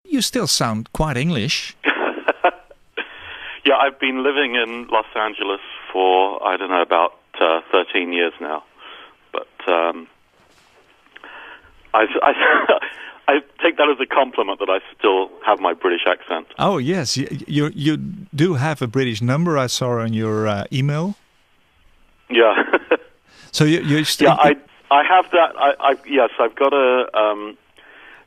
You still sound quite English. Yeah, I've been living in Los Angeles for, I don't know, about 13 years now. But I take that as a compliment that I still have my British accent. Oh, yes. You do have a British number, I saw on your email. Yeah. So you still... Yeah, I have that. Yes, I've got a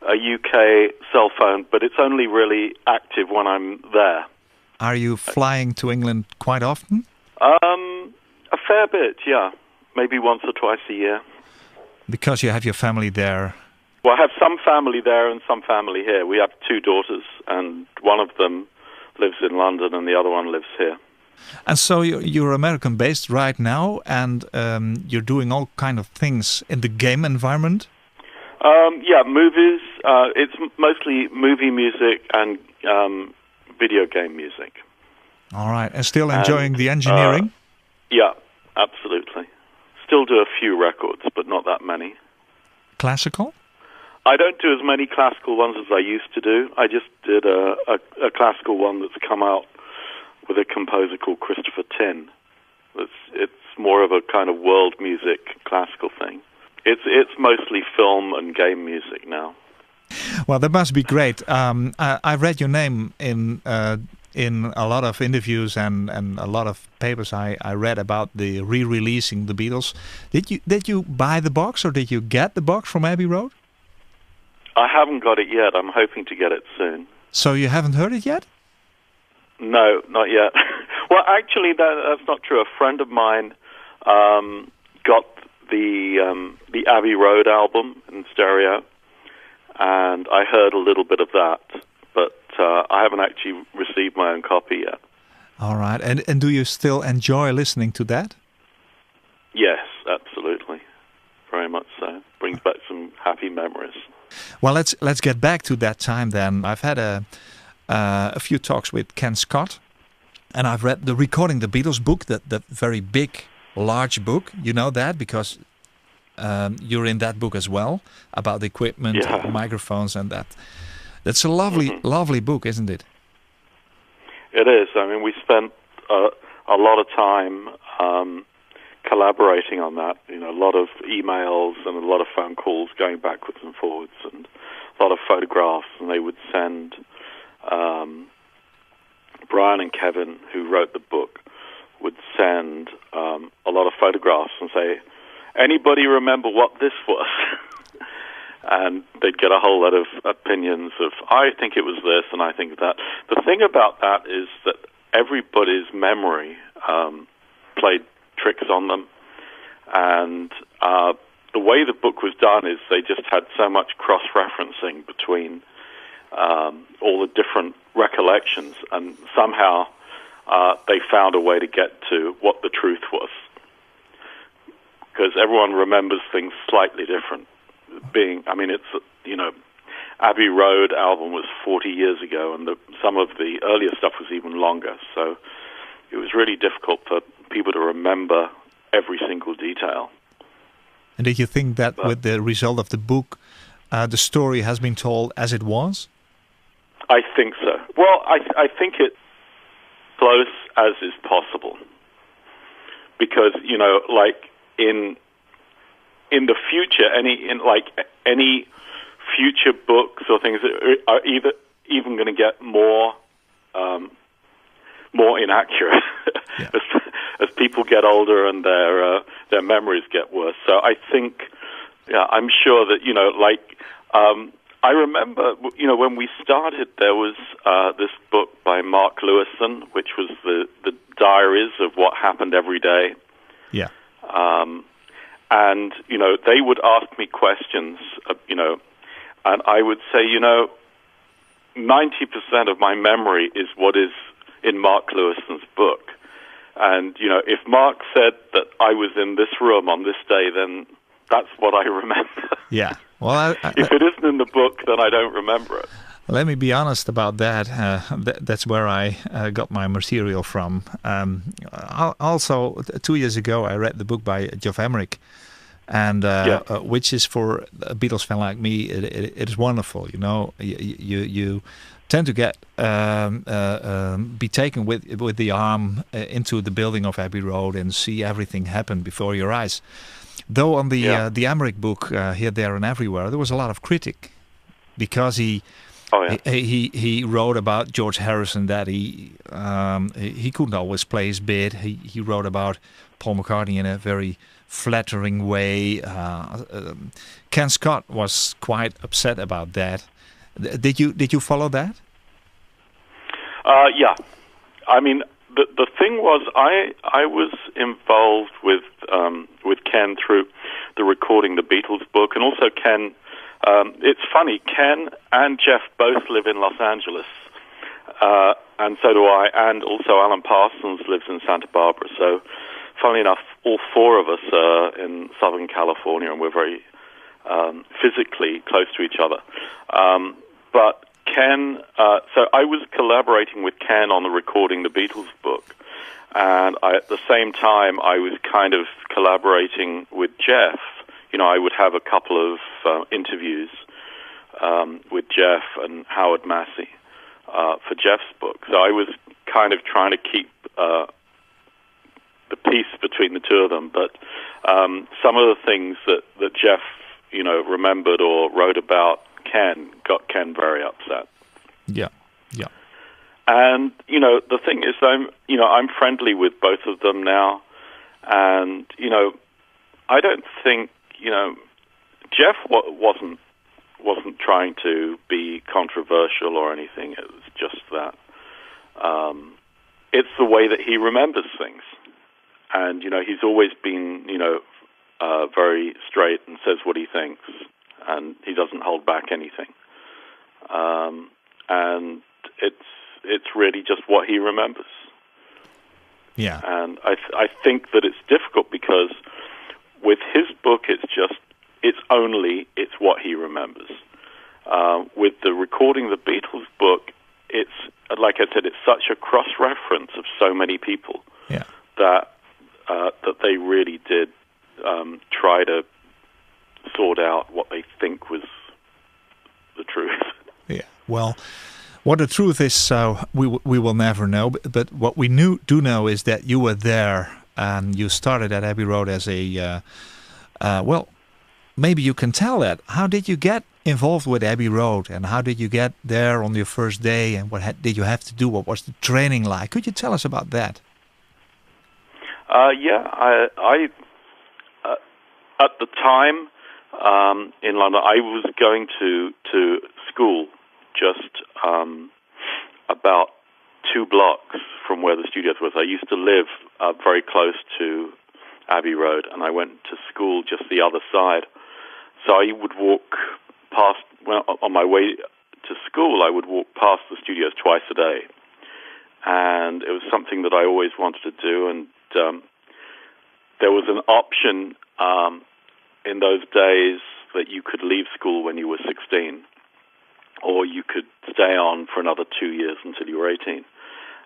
UK cell phone, but it's only really active when I'm there. Are you flying to England quite often? A fair bit, yeah. Maybe once or twice a year. Because you have your family there. Well, I have some family there and some family here. We have 2 daughters, and one of them lives in London and the other one lives here. And so you're American-based right now, and you're doing all kind of things in the game environment? Yeah, movies. It's mostly movie music and video game music. All right, and still enjoying the engineering? Yeah, absolutely. Still do a few records, but not that many. Classical? I don't do as many classical ones as I used to do. I just did a classical one that's come out with a composer called Christopher Tin. It's more of a kind of world music classical thing. It's mostly film and game music now. Well, that must be great. I read your name in a lot of interviews and a lot of papers I read about the re-releasing the Beatles. Did you buy the box or did you get the box from Abbey Road? I haven't got it yet. I'm hoping to get it soon. So you haven't heard it yet? No, not yet. Well, actually, that's not true. A friend of mine got the Abbey Road album in stereo, and I heard a little bit of that, but I haven't actually received my own copy yet. All right, and do you still enjoy listening to that? Yes, absolutely, very much so. Brings back some happy memories. Well, let's get back to that time then. I've had a few talks with Ken Scott, and I've read the Recording the Beatles book, that very big, large book. You know that because you're in that book as well, about the equipment, microphones and that. That's a lovely book, isn't it? It is. I mean, we spent a lot of time collaborating on that. You know, a lot of emails and a lot of phone calls going backwards and forwards, and a lot of photographs. And they would send Brian and Kevin, who wrote the book, would send a lot of photographs and say, "Anybody remember what this was?" And they'd get a whole lot of opinions of, "I think it was this, and I think that." The thing about that is that everybody's memory played tricks on them, and the way the book was done is they just had so much cross-referencing between all the different recollections, and somehow they found a way to get to what the truth was, because everyone remembers things slightly different. It's, you know, Abbey Road album was 40 years ago, and some of the earlier stuff was even longer, so it was really difficult for people to remember every single detail. And did you think that with the result of the book, the story has been told as it was? I think so. Well, I think it's close as is possible, because, you know, like in the future, any future books or things are even going to get more inaccurate as people get older and their memories get worse. So I think, I'm sure that, you know, like I remember, you know, when we started, there was this book by Mark Lewisohn, which was the diaries of what happened every day. Yeah. And, you know, they would ask me questions, you know, and I would say, you know, 90% of my memory is what is in Mark Lewisohn's book. And, you know, if Mark said that I was in this room on this day, then that's what I remember. Yeah. Well, if it isn't in the book, then I don't remember it. Let me be honest about that. That's where I got my material from. Also, 2 years ago, I read the book by Geoff Emerick, and which is for a Beatles fan like me, it is wonderful. You know, you tend to get be taken with the arm into the building of Abbey Road and see everything happen before your eyes. Though on the Emerick book, Here, There, and Everywhere, there was a lot of critic because he wrote about George Harrison that he couldn't always play his bit. He wrote about Paul McCartney in a very flattering way. Ken Scott was quite upset about that. Did you follow that? Yeah. I mean, the thing was, I was involved with Ken through the Recording the Beatles book, and also Ken. It's funny, Ken and Geoff both live in Los Angeles, and so do I, and also Alan Parsons lives in Santa Barbara. So, funnily enough, all four of us are in Southern California, and we're very physically close to each other. But Ken, so I was collaborating with Ken on the Recording the Beatles book, and at the same time I was kind of collaborating with Geoff. You know, I would have a couple of interviews with Geoff and Howard Massey for Geoff's book. So I was kind of trying to keep the peace between the two of them. But some of the things that Geoff, you know, remembered or wrote about Ken got Ken very upset. Yeah. And you know, the thing is, I'm friendly with both of them now, and you know, I don't think, you know, Geoff wasn't trying to be controversial or anything. It was just that it's the way that he remembers things, and you know, he's always been, you know, very straight and says what he thinks, and he doesn't hold back anything. And it's really just what he remembers. Yeah. And I think that it's difficult because with his book, it's what he remembers. With the Recording the Beatles book, it's, like I said, it's such a cross-reference of so many people that they really did try to sort out what they think was the truth. Yeah. Well, what the truth is, we will never know. But what we do know is that you were there and you started at Abbey Road as a well, maybe you can tell that. How did you get involved with Abbey Road, and how did you get there on your first day, and what did you have to do? What was the training like? Could you tell us about that? I at the time in London, I was going to school just about 2 blocks from where the studios was. I used to live very close to Abbey Road, and I went to school just the other side. So I would walk past, on my way to school, I would walk past the studios twice a day. And it was something that I always wanted to do, and there was an option in those days that you could leave school when you were 16, or you could stay on for another 2 years until you were 18.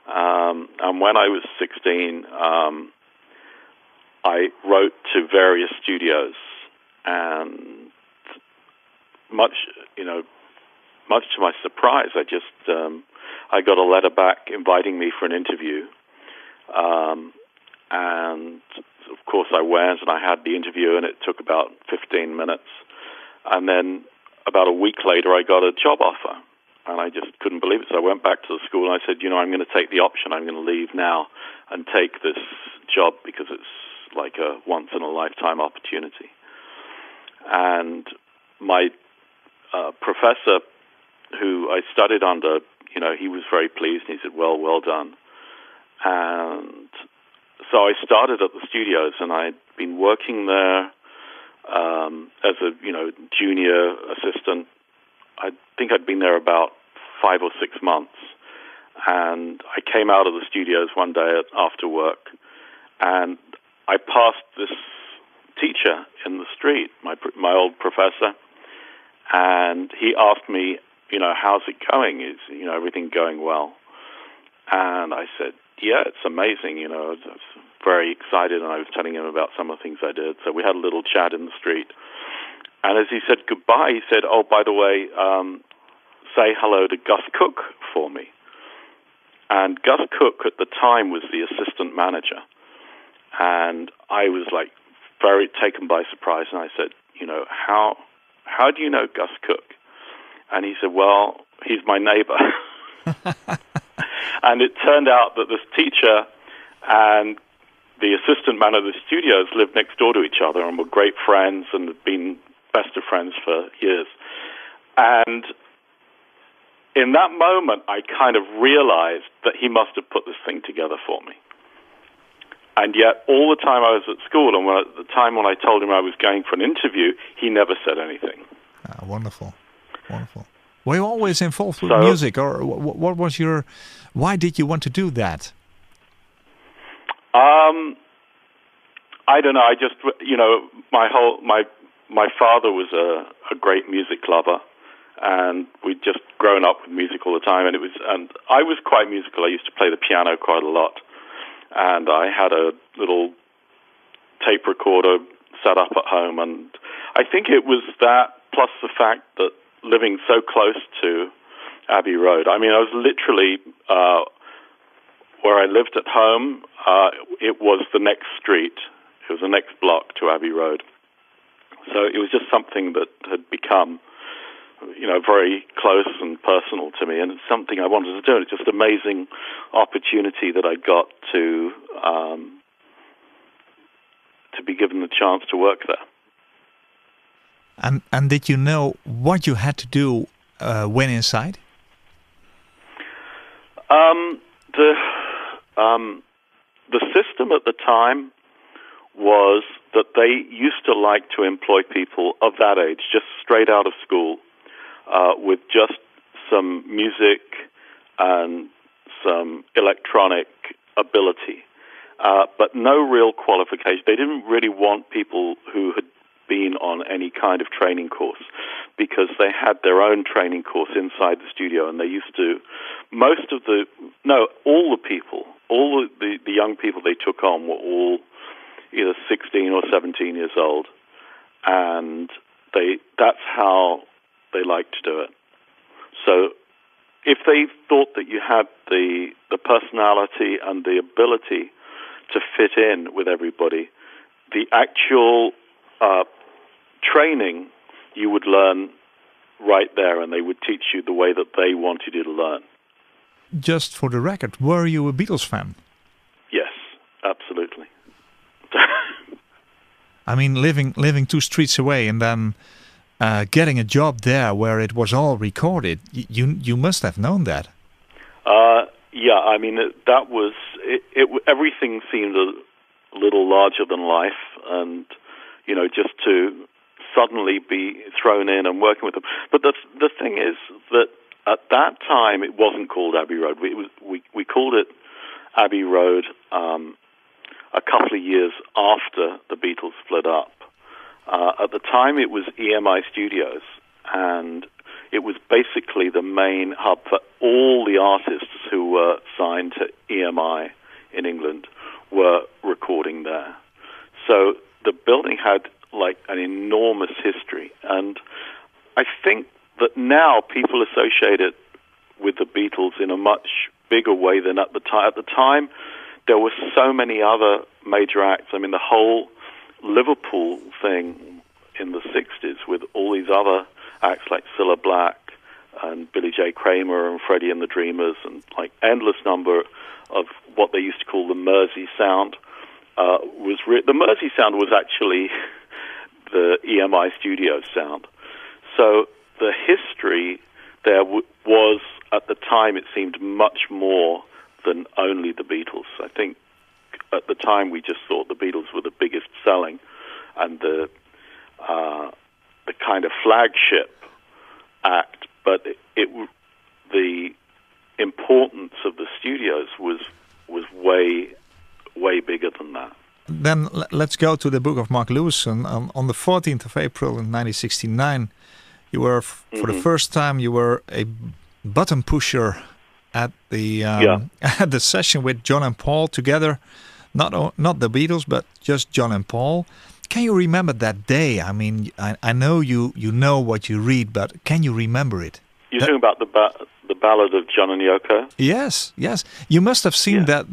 And when I was 16, I wrote to various studios, and much to my surprise, I got a letter back inviting me for an interview, and of course I went and I had the interview, and it took about 15 minutes, and then about a week later I got a job offer, and I just couldn't believe it. So I went back to the school and I said, I'm going to take the option. I'm going to leave now and take this job because it's like a once-in-a-lifetime opportunity. And my professor, who I studied under, he was very pleased, and he said, well done. And so I started at the studios, and I'd been working there as a junior assistant. I think I'd been there about 5 or 6 months, and I came out of the studios one day after work, and I passed this teacher in the street, my old professor, and he asked me, how's it going? Is everything going well? And I said, yeah, it's amazing. It's very excited, and I was telling him about some of the things I did. So we had a little chat in the street. And as he said goodbye, he said, "Oh, by the way, say hello to Gus Cook for me." And Gus Cook at the time was the assistant manager. And I was like very taken by surprise. And I said, how do you know Gus Cook? And he said, well, he's my neighbor. And it turned out that this teacher and the assistant man of the studios lived next door to each other and were great friends and had been best of friends for years. And in that moment, I kind of realized that he must have put this thing together for me. And yet, all the time I was at school, and at the time when I told him I was going for an interview, he never said anything. Wonderful, wonderful. Were you always involved with music, or what was your? Why did you want to do that? I don't know. I just, my father was a great music lover, and we'd just grown up with music all the time, and I was quite musical. I used to play the piano quite a lot. And I had a little tape recorder set up at home, and I think it was that plus the fact that living so close to Abbey Road. I mean, I was literally where I lived at home. It was the next street. It was the next block to Abbey Road. So it was just something that had become, very close and personal to me, and it's something I wanted to do. It's just an amazing opportunity that I got to be given the chance to work there. And did you know what you had to do when inside? The system at the time was that they used to like to employ people of that age, just straight out of school, with just some music and some electronic ability, but no real qualification. They didn't really want people who had been on any kind of training course, because they had their own training course inside the studio, and they used to, all the young people they took on were all either 16 or 17 years old, and that's how they liked to do it. So if they thought that you had the personality and the ability to fit in with everybody, the actual training you would learn right there, and they would teach you the way that they wanted you to learn. Just for the record, were you a Beatles fan? Yes, absolutely. I mean, living 2 streets away and then getting a job there where it was all recorded, you must have known that. Yeah, I mean, that was everything seemed a little larger than life, and just to suddenly be thrown in and working with them. But the thing is that at that time it wasn't called Abbey Road. We called it Abbey Road a couple of years after the Beatles split up. At the time it was EMI Studios, and it was basically the main hub for all the artists who were signed to EMI in England were recording there. So the building had like an enormous history, and I think that now people associate it with the Beatles in a much bigger way than at the time. At the time, there were so many other major acts. I mean, the whole Liverpool thing in the 60s with all these other acts like Cilla Black and Billy J. Kramer and Freddie and the Dreamers, and like endless number of what they used to call the Mersey sound. The Mersey sound was actually the EMI Studios sound. So the history there was, at the time, it seemed much more than only the Beatles. I think at the time we just thought the Beatles were the biggest selling and the kind of flagship act, but the importance of the studios was way bigger than that. Then let's go to the book of Mark Lewisohn. On the 14th of April in 1969, you were, for the first time, you were a button pusher at the at the session with John and Paul together. not the Beatles, but just John and Paul. Can you remember that day? I mean, I know you know what you read, but can you remember it? You're talking about the ballad of John and Yoko? Yes, yes. You must have seen yes.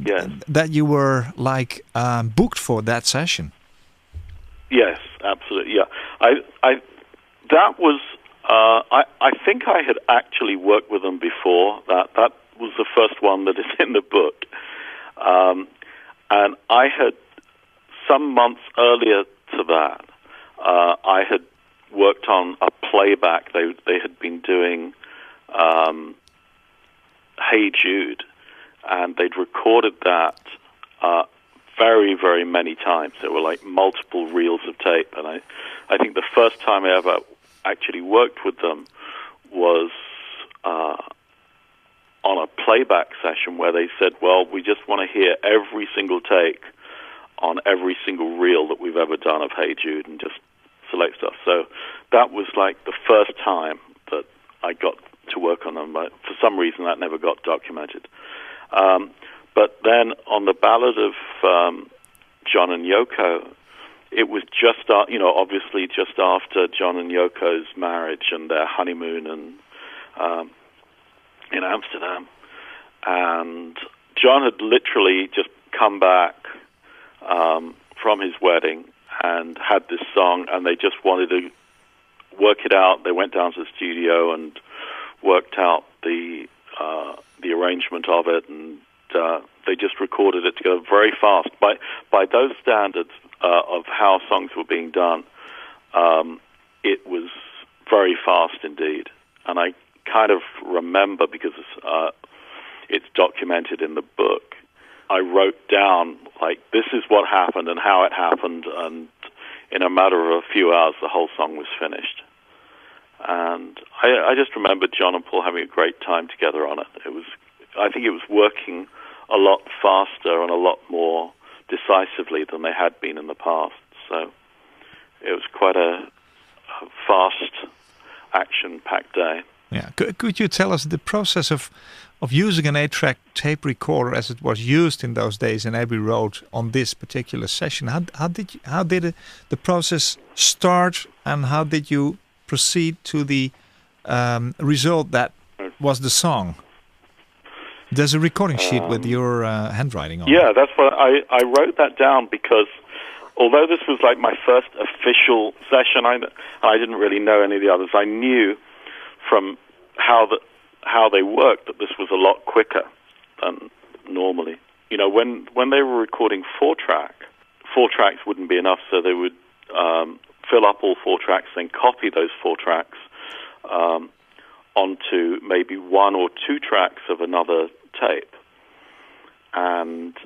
that you were like booked for that session. Yes, absolutely. Yeah, that was. I think I had actually worked with them before. That was the first one that is in the book, and I had some months earlier to that. I had worked on a playback. They had been doing Hey Jude, and they'd recorded that very, very many times. There were like multiple reels of tape, and I think the first time I ever actually worked with them was on a playback session where they said, well, we just want to hear every single take on every single reel that we've ever done of Hey Jude and just select stuff. So that was like the first time that I got to work on them, but for some reason that never got documented. But then on the ballad of John and Yoko, it was just, obviously just after John and Yoko's marriage and their honeymoon in Amsterdam. And John had literally just come back from his wedding and had this song, and they just wanted to work it out. They went down to the studio and worked out the arrangement of it, and they just recorded it together very fast. By those standards of how songs were being done, it was very fast indeed. And I kind of remember, because it's documented in the book, I wrote down, like, this is what happened and how it happened, and in a matter of a few hours the whole song was finished. And I just remember John and Paul having a great time together on it. I think it was working a lot faster and a lot more decisively than they had been in the past. So it was quite a fast, action-packed day. Yeah. Could you tell us the process of using an 8-track tape recorder as it was used in those days in Abbey Road on this particular session? How did the process start, and how did you proceed to the result that was the song? There's a recording sheet with your handwriting on it. Yeah, that's what I wrote that down, because although this was like my first official session, I didn't really know any of the others. I knew from how they worked that this was a lot quicker than normally. You know, when they were recording 4 tracks wouldn't be enough, so they would fill up all 4 tracks, then copy those 4 tracks onto maybe 1 or 2 tracks of another tape, and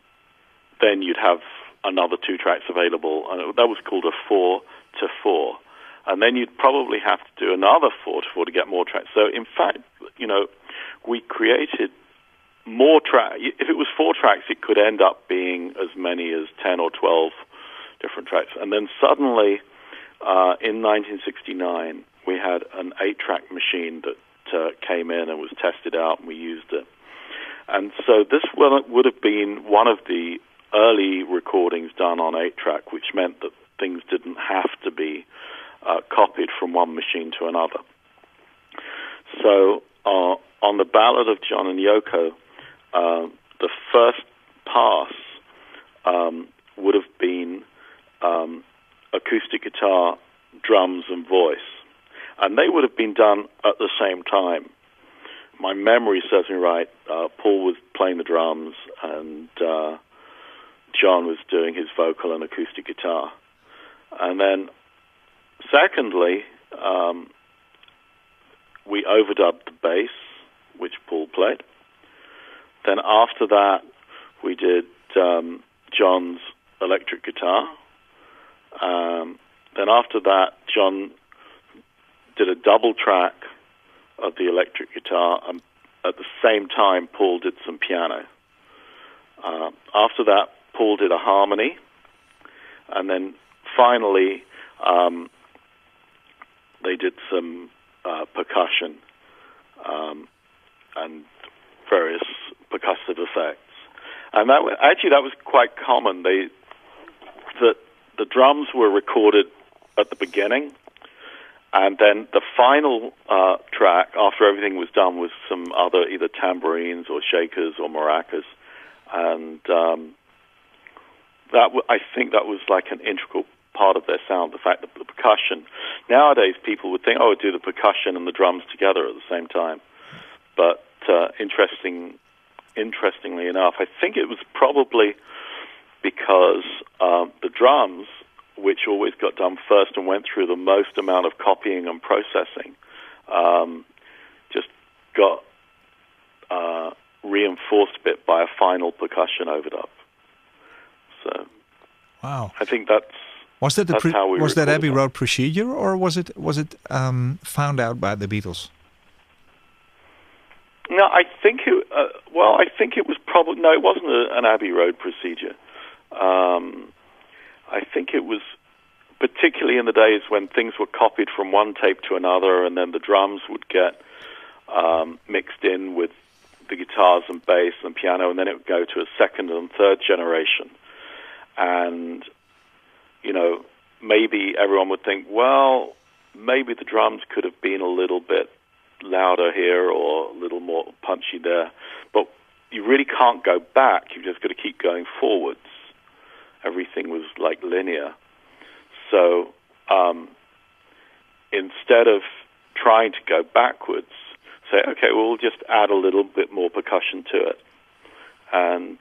then you'd have another 2 tracks available, and that was called a 4-to-4. And then you'd probably have to do another 4-to-4 to get more tracks. So in fact, we created more tracks. If it was 4 tracks, it could end up being as many as 10 or 12 different tracks. And then suddenly, in 1969, we had an 8-track machine that came in and was tested out, and we used it. And so this would have been one of the early recordings done on 8-track, which meant that things didn't have to be copied from one machine to another. So on the ballad of John and Yoko, the first pass would have been acoustic guitar, drums, and voice. And they would have been done at the same time. My memory serves me right. Paul was playing the drums, and John was doing his vocal and acoustic guitar. And then secondly, we overdubbed the bass, which Paul played. Then after that, we did John's electric guitar. Then after that, John did a double track of the electric guitar, and at the same time, Paul did some piano. After that, Paul did a harmony, and then finally, they did some percussion and various percussive effects. And that was quite common. The drums were recorded at the beginning, and then the final track, after everything was done, was some other either tambourines or shakers or maracas, and I think that was like an integral part of their sound. The fact that the percussion. Nowadays, people would think, do the percussion and the drums together at the same time, but interestingly enough, I think it was probably because the drums, which always got done first and went through the most amount of copying and processing, just got reinforced a bit by a final percussion overdub. So, wow! I think that's how we was that Abbey Road procedure, or was it found out by the Beatles? No, I think it was probably no. It wasn't an Abbey Road procedure. I think it was particularly in the days when things were copied from one tape to another, and then the drums would get mixed in with the guitars and bass and piano, and then it would go to a second and third generation. And, maybe everyone would think, well, maybe the drums could have been a little bit louder here or a little more punchy there. But you really can't go back. You've just got to keep going forwards. Everything was like linear. So instead of trying to go backwards, say, okay, well, we'll just add a little bit more percussion to it. And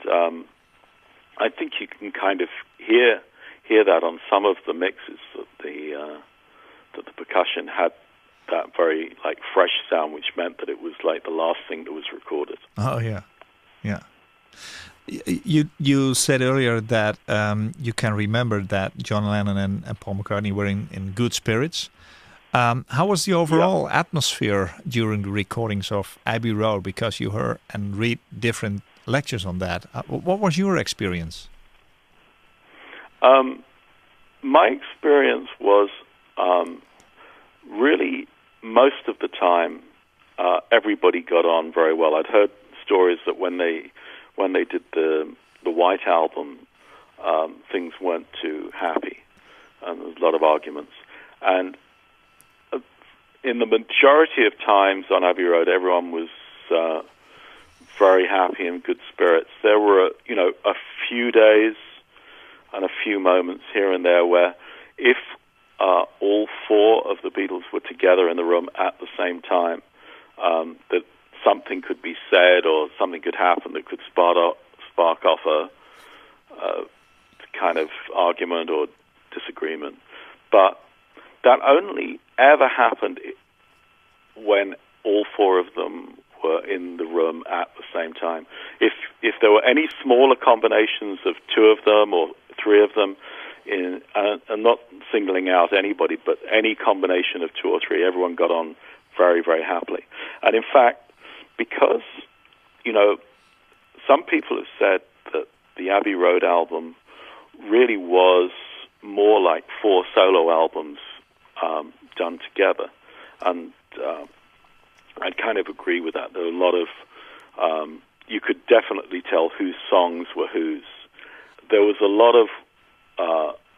I think you can kind of hear that on some of the mixes, that the percussion had that very fresh sound, which meant that it was like the last thing that was recorded. Oh yeah. You said earlier that you can remember that John Lennon and Paul McCartney were in good spirits. How was the overall atmosphere during the recordings of Abbey Road? Because you heard and read different lectures on that. What was your experience? My experience was really most of the time everybody got on very well. I'd heard stories that when they did the White Album, things weren't too happy, and there was a lot of arguments. And in the majority of times on Abbey Road, everyone was very happy and good spirits. There were, a few days and a few moments here and there where if all four of the Beatles were together in the room at the same time, that something could be said or something could happen that could spark off a kind of argument or disagreement. But that only ever happened when all four of them were in the room at the same time. If there were any smaller combinations of two of them or three of them, and not singling out anybody, but any combination of two or three, everyone got on very, very happily. And in fact, because, some people have said that the Abbey Road album really was more like four solo albums done together. And I'd kind of agree with that. There were a lot of, you could definitely tell whose songs were whose. There was a lot of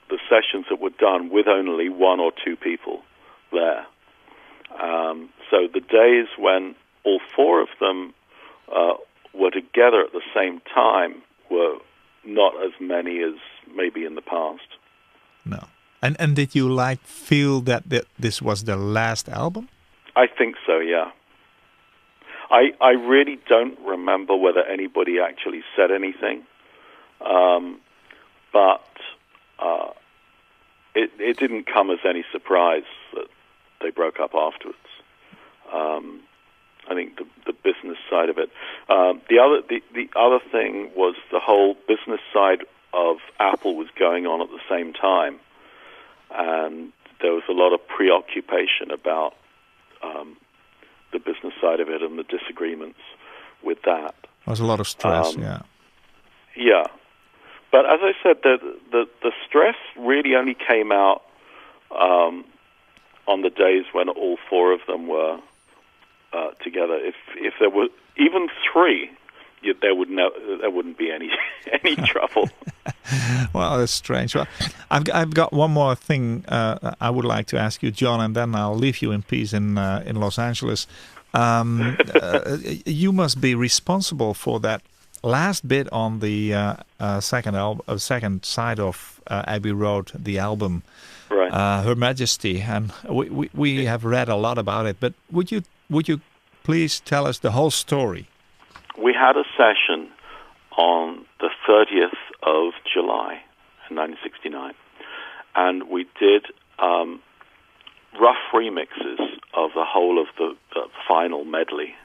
the sessions that were done with only one or two people there. So the days when all four of them were together at the same time were not as many as maybe in the past. No. And did you feel that this was the last album? I think so, yeah. I really don't remember whether anybody actually said anything, but it didn't come as any surprise that they broke up afterwards. I think the business side of it. The other thing was the whole business side of Apple was going on at the same time, and there was a lot of preoccupation about the business side of it and the disagreements with that. There was a lot of stress, yeah. Yeah. But as I said, the stress really only came out on the days when all four of them were together. If there were even three, there would there wouldn't be any any trouble. Well, that's strange. Well, I've got one more thing I would like to ask you, John, and then I'll leave you in peace in Los Angeles. You must be responsible for that last bit on the second side of Abbey Road, the album, right? Her Majesty, and we have read a lot about it. But would you please tell us the whole story? We had a session on the 30th of July in 1969, and we did rough remixes of the whole of the final medley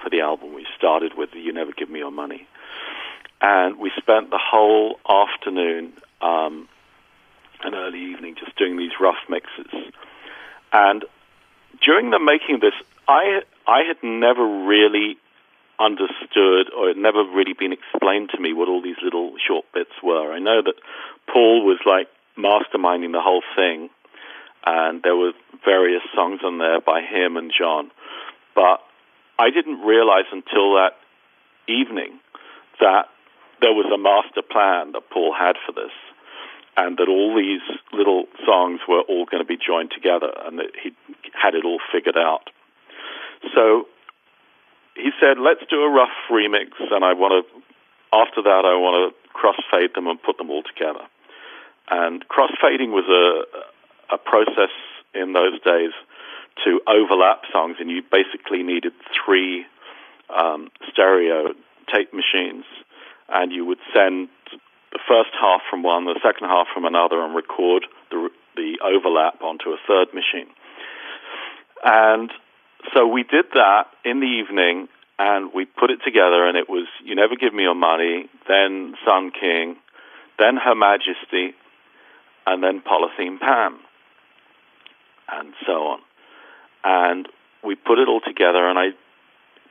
for the album. We started with "You Never Give Me Your Money," and we spent the whole afternoon and early evening just doing these rough mixes. And during the making of this, I had never really understood, or it had never really been explained to me what all these little short bits were. I know that Paul was like masterminding the whole thing, and there were various songs on there by him and John, but I didn't realize until that evening that there was a master plan that Paul had for this, and that all these little songs were all going to be joined together, and that he had it all figured out. So he said, let's do a rough remix, and after that I want to crossfade them and put them all together. And crossfading was a process in those days to overlap songs, and you basically needed 3 stereo tape machines, and you would send the first half from one, the second half from another, and record the overlap onto a third machine. And so we did that in the evening, and we put it together, and it was "You Never Give Me Your Money," then "Sun King," then "Her Majesty," and then "Polythene Pam," and so on. And we put it all together, and I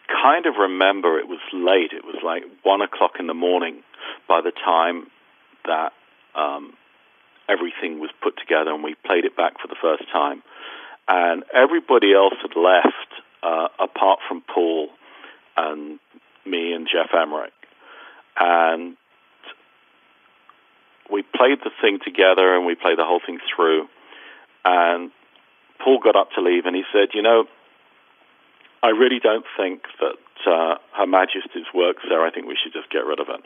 kind of remember it was late. It was like 1 o'clock in the morning by the time that everything was put together, and we played it back for the first time. And everybody else had left, apart from Paul and me and Geoff Emerick. And we played the thing together, and we played the whole thing through. And Paul got up to leave, and he said, I really don't think that Her Majesty's works there. I think we should just get rid of it.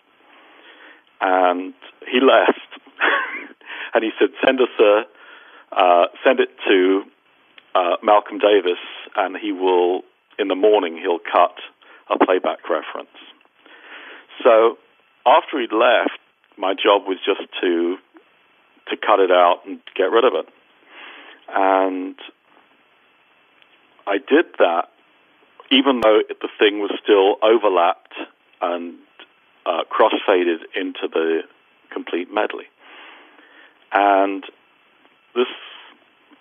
And he left, and he said, send it to Malcolm Davis, and he will, in the morning, he'll cut a playback reference. So after he'd left, my job was just to cut it out and get rid of it. And I did that, even though the thing was still overlapped and cross-faded into the complete medley. And this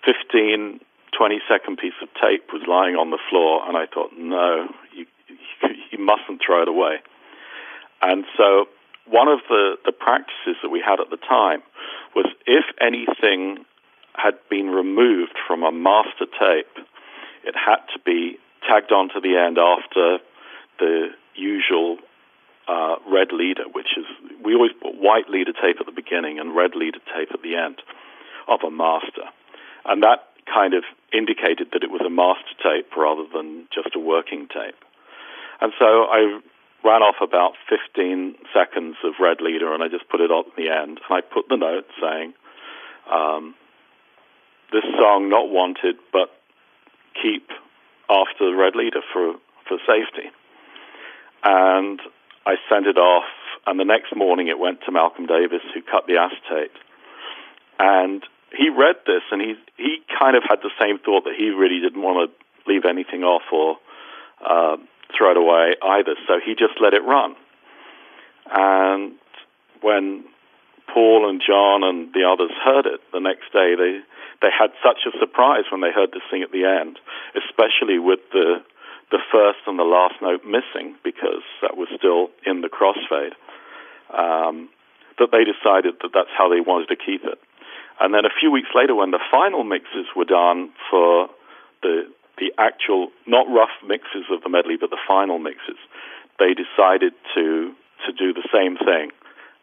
15, 20-second piece of tape was lying on the floor, and I thought, no, you mustn't throw it away. And so one of the practices that we had at the time was, if anything had been removed from a master tape, it had to be tagged on to the end after the usual red leader, which is, we always put white leader tape at the beginning and red leader tape at the end of a master. And that kind of indicated that it was a master tape rather than just a working tape. And so I ran off about 15 seconds of red leader, and I just put it on the end. And I put the note saying, this song not wanted, but keep after the red leader for safety. And I sent it off, and the next morning it went to Malcolm Davis, who cut the acetate. And he read this, and he kind of had the same thought, that he really didn't want to leave anything off or throw it away either, so he just let it run. And when Paul and John and the others heard it the next day, they had such a surprise when they heard this thing at the end, especially with the first and the last note missing, because that was still in the crossfade, that they decided that that's how they wanted to keep it. And then a few weeks later, when the final mixes were done for the actual, not rough mixes of the medley, but the final mixes, they decided to to do the same thing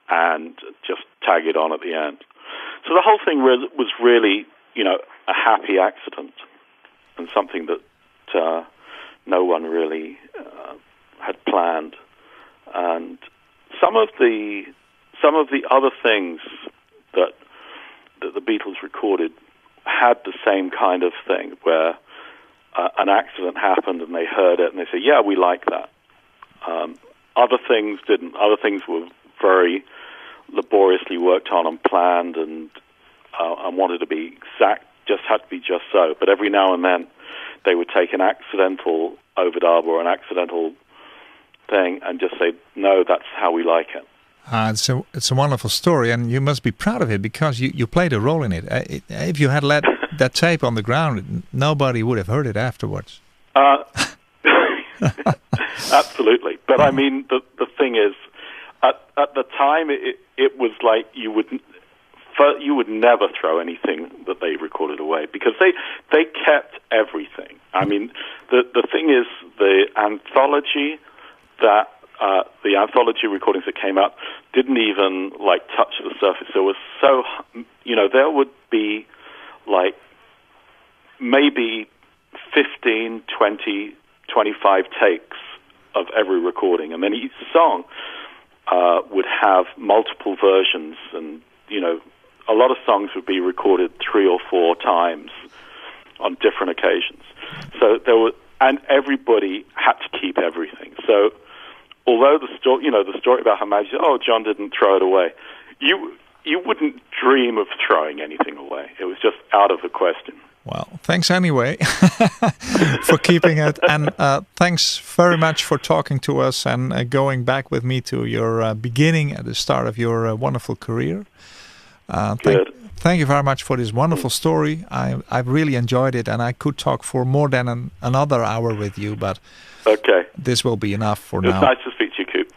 and just tag it on at the end. So the whole thing was really, a happy accident and something that no one really had planned. And some of the other things that the Beatles recorded had the same kind of thing, where an accident happened and they heard it and they said, "Yeah, we like that." Other things didn't. Other things were very laboriously worked on and planned and wanted to be exact. Just had to be just so. But every now and then, they would take an accidental overdub or an accidental thing and just say, "No, that's how we like it." It's a wonderful story, and you must be proud of it because you played a role in it. If you had let that tape on the ground, nobody would have heard it afterwards. Absolutely. But I mean, the thing is, at the time, it was like you would never throw anything that they recorded away because they kept everything. I mean, the thing is, the anthology recordings that came out didn't even touch the surface. There was there would be maybe 15, 20, 25 takes of every recording, and then each song would have multiple versions, and a lot of songs would be recorded 3 or 4 times on different occasions. So and everybody had to keep everything. So although the story about Her Majesty, John didn't throw it away, you wouldn't dream of throwing anything away. It was just out of the question. Well, thanks anyway for keeping it, and thanks very much for talking to us and going back with me to your beginning at the start of your wonderful career. Thank you very much for this wonderful story. I've really enjoyed it, and I could talk for more than another hour with you, but okay, this will be enough for now. It's nice to speak to you, Coop.